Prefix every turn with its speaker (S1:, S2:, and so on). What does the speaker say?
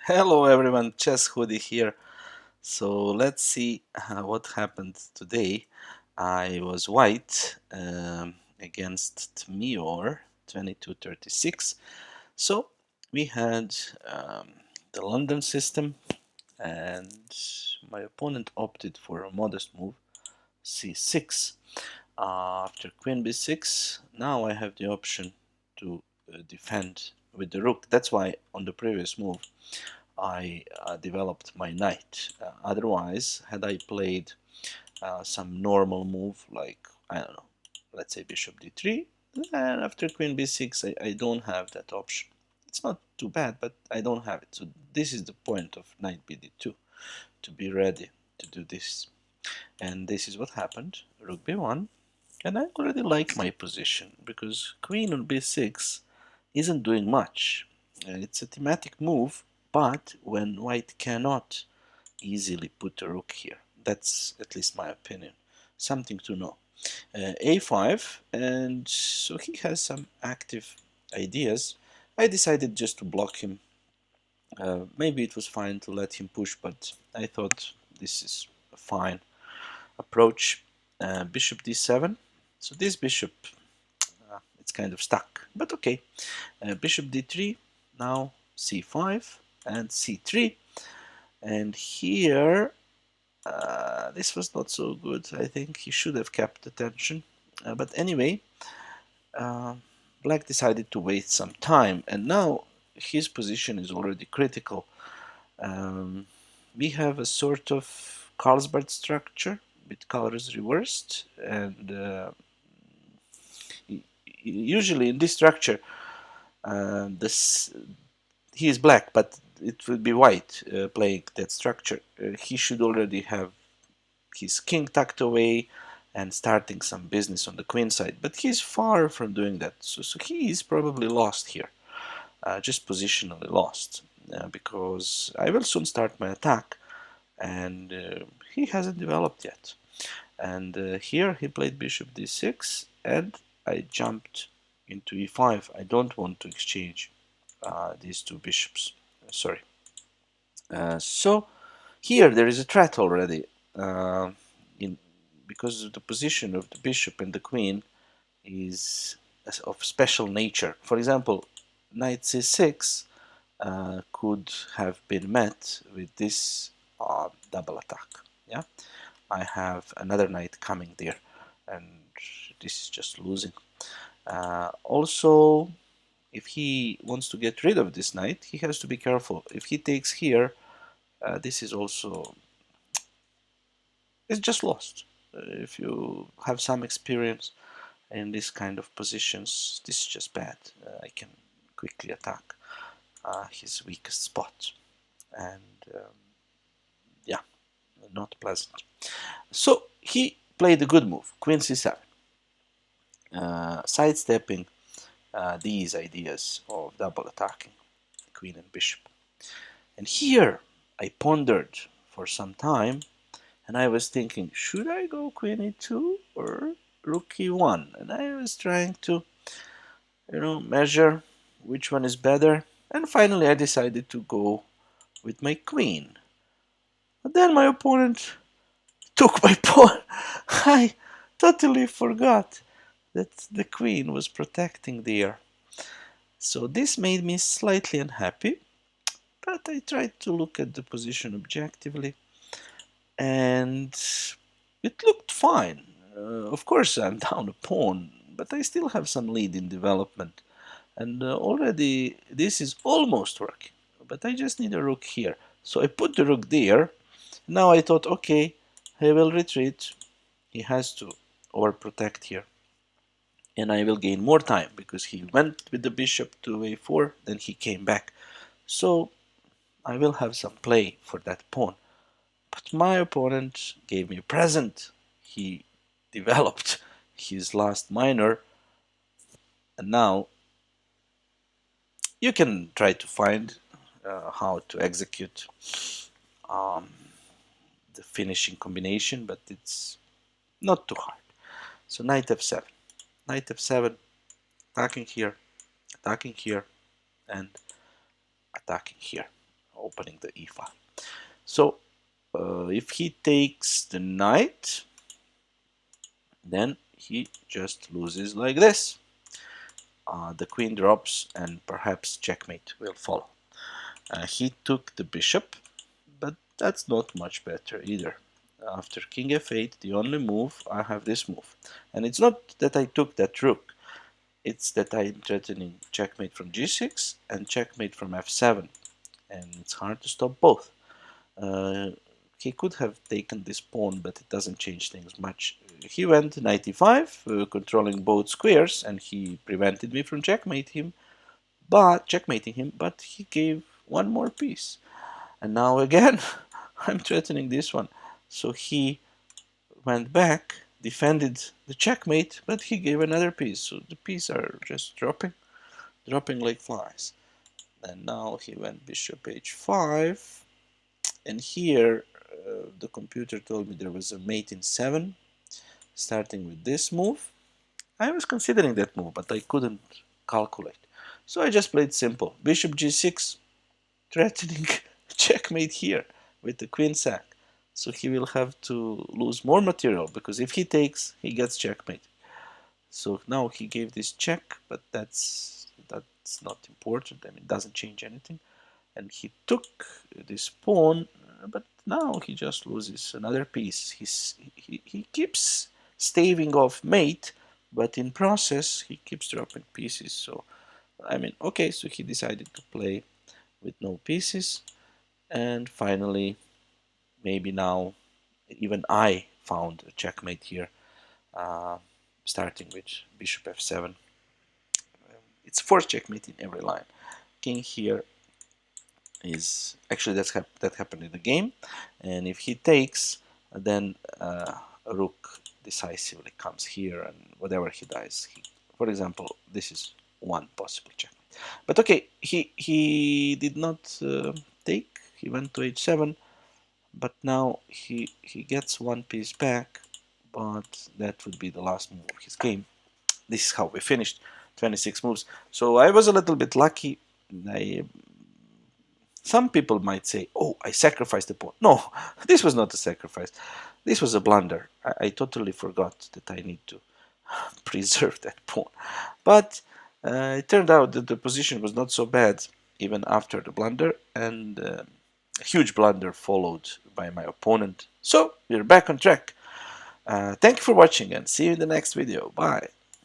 S1: Hello everyone, Chess Hoodie here. So let's see what happened today. I was white against Mior 2236. So we had the London system, and my opponent opted for a modest move, c6. After queen b6, now I have the option to defend with the rook. That's why on the previous move I developed my knight. Otherwise, had I played some normal move like, I don't know, let's say bishop d3, and after queen b6, I don't have that option. It's not too bad, but I don't have it. So this is the point of knight bd2, to be ready to do this. And this is what happened. Rook b1, and I already like my position because queen on b6 isn't doing much. It's a thematic move, but when white cannot easily put a rook here, that's at least my opinion. Something to know. a5, and so he has some active ideas. I decided just to block him. Maybe it was fine to let him push, but I thought this is a fine approach. Bishop d7. So this bishop, it's kind of stuck, but okay. Bishop d3, now c5 and c3. And here, this was not so good. I think he should have kept attention. But anyway, uh, black decided to waste some time, and now his position is already critical. We have a sort of Carlsbad structure with colors reversed, and usually in this structure, this he is black, but it will be white playing that structure. He should already have his king tucked away and starting some business on the queen side, but he's far from doing that. So he is probably lost here, just positionally lost, because I will soon start my attack, and he hasn't developed yet. And here he played bishop d6, and I jumped into e5. I don't want to exchange these two bishops. Sorry. So here there is a threat already, in because of the position of the bishop and the queen is of special nature. For example, knight c6 could have been met with this double attack. Yeah, I have another knight coming there, and this is just losing. Also, if he wants to get rid of this knight, he has to be careful. If he takes here, this is also, it's just lost. If you have some experience in this kind of positions, this is just bad. I can quickly attack his weakest spot, and yeah, not pleasant. So he played a good move, queen c7, sidestepping these ideas of double attacking queen and bishop. And here I pondered for some time, and I was thinking, should I go queen e2 or rook e1? And I was trying to, measure which one is better. And finally I decided to go with my queen. But then my opponent took my pawn. I totally forgot that the queen was protecting there. So this made me slightly unhappy, but I tried to look at the position objectively, and it looked fine. Of course, I'm down a pawn, but I still have some lead in development, and already this is almost working. But I just need a rook here, so I put the rook there. Now I thought, okay, he will retreat. He has to overprotect here, and I will gain more time because he went with the bishop to a4, then he came back. So I will have some play for that pawn. But my opponent gave me a present. He developed his last minor, and now you can try to find how to execute um, the finishing combination, but it's not too hard. So knight f7, knight f7, attacking here, and attacking here. opening the e file. So if he takes the knight, then he just loses like this. The queen drops and perhaps checkmate will follow. He took the bishop, but that's not much better either. After king f8, the only move, I have this move. And it's not that I took that rook, it's that I'm threatening checkmate from g6 and checkmate from f7. And it's hard to stop both. He could have taken this pawn, but it doesn't change things much. He went knight e5, controlling both squares, and he prevented me from checkmating him, but he gave one more piece. And now again, I'm threatening this one. So he went back, defended the checkmate, but he gave another piece. So the pieces are just dropping like flies. And now he went bishop h5. And here, the computer told me there was a mate in 7, starting with this move. I was considering that move, but I couldn't calculate. So I just played simple. Bishop g6, threatening checkmate here with the queen sack. So he will have to lose more material, because if he takes, he gets checkmate. So now he gave this check, but that's not important. I mean, it doesn't change anything. And he took this pawn, but now he just loses another piece. He keeps staving off mate, but in process he keeps dropping pieces. So I mean, okay, so he decided to play with no pieces, and finally, maybe now even I found a checkmate here, uh, starting with bishop f7. It's forced checkmate in every line. King here is actually that happened in the game, and if he takes, then rook decisively comes here, and whatever he dies, for example, this is one possible checkmate. But okay, he did not take. He went to h7, but now he gets one piece back, but that would be the last move of his game. This is how we finished 26 moves. So I was a little bit lucky. Some people might say, oh, I sacrificed the pawn. No, this was not a sacrifice. This was a blunder. I totally forgot that I need to preserve that pawn. But it turned out that the position was not so bad even after the blunder, and a huge blunder followed by my opponent. So we're back on track. Thank you for watching, and see you in the next video. Bye.